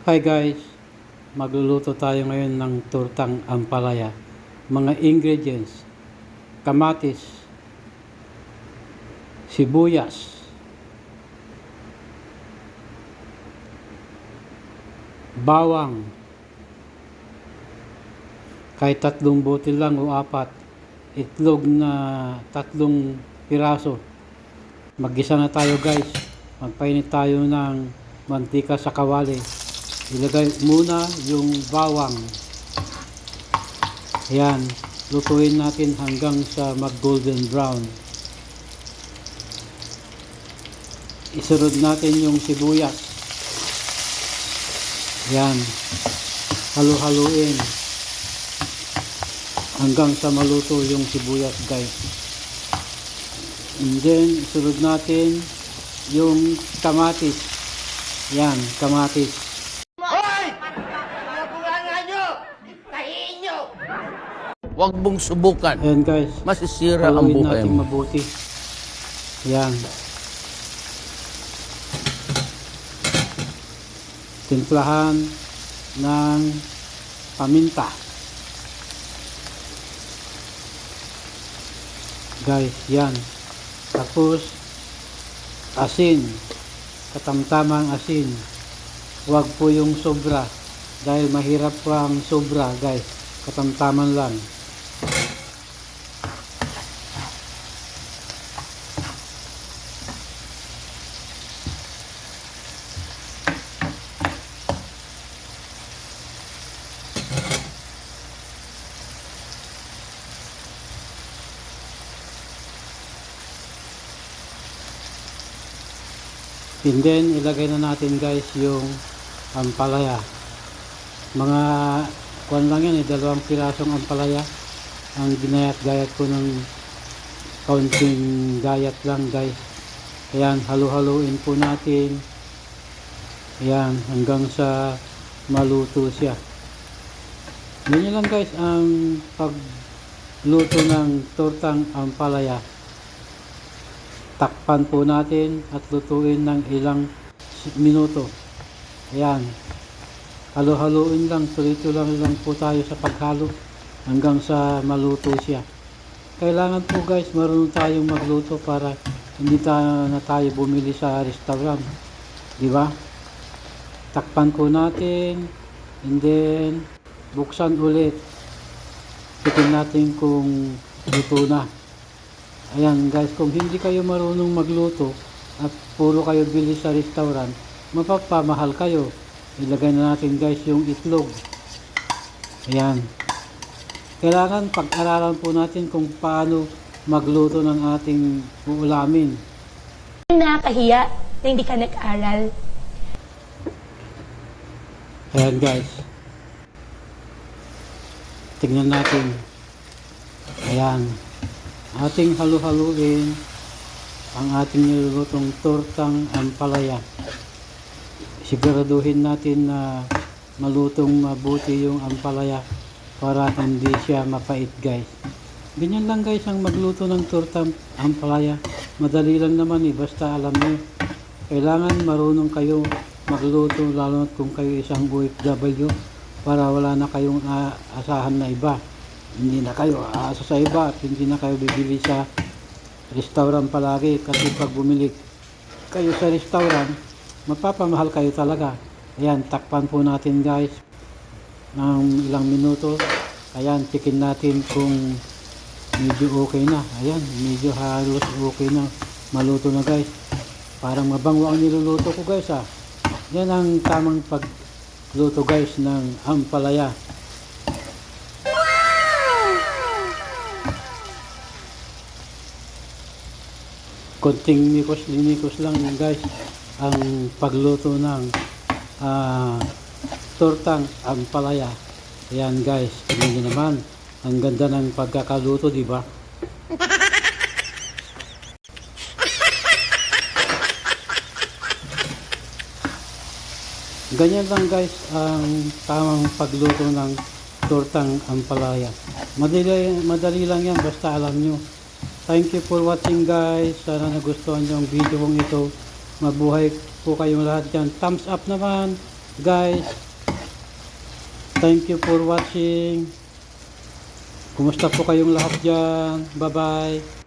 Hi guys, magluluto tayo ngayon ng tortang ampalaya. Mga ingredients: kamatis, sibuyas, bawang, kahit 3 bote lang o 4, itlog na 3 piraso. Maggisa na tayo guys. Magpainit tayo ng mantika sa kawali. Ilagay muna yung bawang. Ayan, lutuin natin hanggang sa mag golden brown. Isunod natin yung sibuyas. Ayan, halu-haluin hanggang sa maluto yung sibuyas guys. And then isunod natin yung kamatis. Ayan, kamatis. Huwag mong subukan. Ayan guys, Masisira ang haluin buhay natin mo. mabuti. Ayan. Timplahan ng paminta. Guys, yan. Tapos, asin. Katamtamang asin. Huwag po yung sobra. Dahil mahirap po ang sobra, guys. Katamtaman lang. And then, ilagay na natin guys yung ampalaya. Mga kuwan lang yan, 2 pirasong ampalaya. Ang ginayat-gayat ko ng kaunting gayat lang guys. Ayan, halu-haluin po natin. Ayan, hanggang sa maluto siya. Ganyan lang guys ang pagluto ng tortang ampalaya. Takpan po natin at lutuin ng ilang minuto. Ayan. Halo-haloin lang. Tuloy-tuloy lang po tayo sa paghalo hanggang sa maluto siya. Kailangan po guys marunong tayong magluto para hindi na tayo bumili sa restaurant. Di ba? Takpan po natin. And then buksan ulit. Tingnan natin kung luto na. Ayan guys, kung hindi kayo marunong magluto at puro kayo bili sa restaurant, mapapamahal kayo. Ilagay na natin guys yung itlog. Ayan. Kailangan pag-aralan po natin kung paano magluto ng ating uulamin. Nakakahiya na hindi ka nag-aral. Ayan guys. Tignan natin. Ayan. Ating halu-haluin ang ating nilulutong tortang ampalaya. Siguraduhin natin na malutong mabuti yung ampalaya para hindi siya mapait guys. Ganyan lang guys ang magluto ng tortang ampalaya. Madali lang naman basta alam nyo. Kailangan marunong kayo magluto lalo kung kayo isang OFW para wala na kayong asahan na iba. Hindi na kayo aasa sa iba at hindi na kayo bibili sa restaurant palagi kasi pag bumili kayo sa restaurant mapapamahal kayo talaga. Ayan, takpan po natin guys ng ilang minuto. Ayan, checkin natin kung medyo okay na. Ayan, medyo halos okay na, maluto na guys. Parang mabango ang niluluto ko guys Yan ang tamang pagluto guys ng ampalaya. Konting nikos lang guys ang pagluto ng tortang ampalaya. Ayan guys, tingnan niyo naman ang ganda ng pagkakaluto, di ba? Ganyan lang guys ang tamang pagluto ng tortang ampalaya. Madali lang yan basta alam nyo. Thank you for watching guys. Sana nagustuhan nyo ang video kong ito. Mabuhay po kayong lahat dyan. Thumbs up naman. Guys, thank you for watching. Kumusta po kayong lahat dyan? Bye-bye.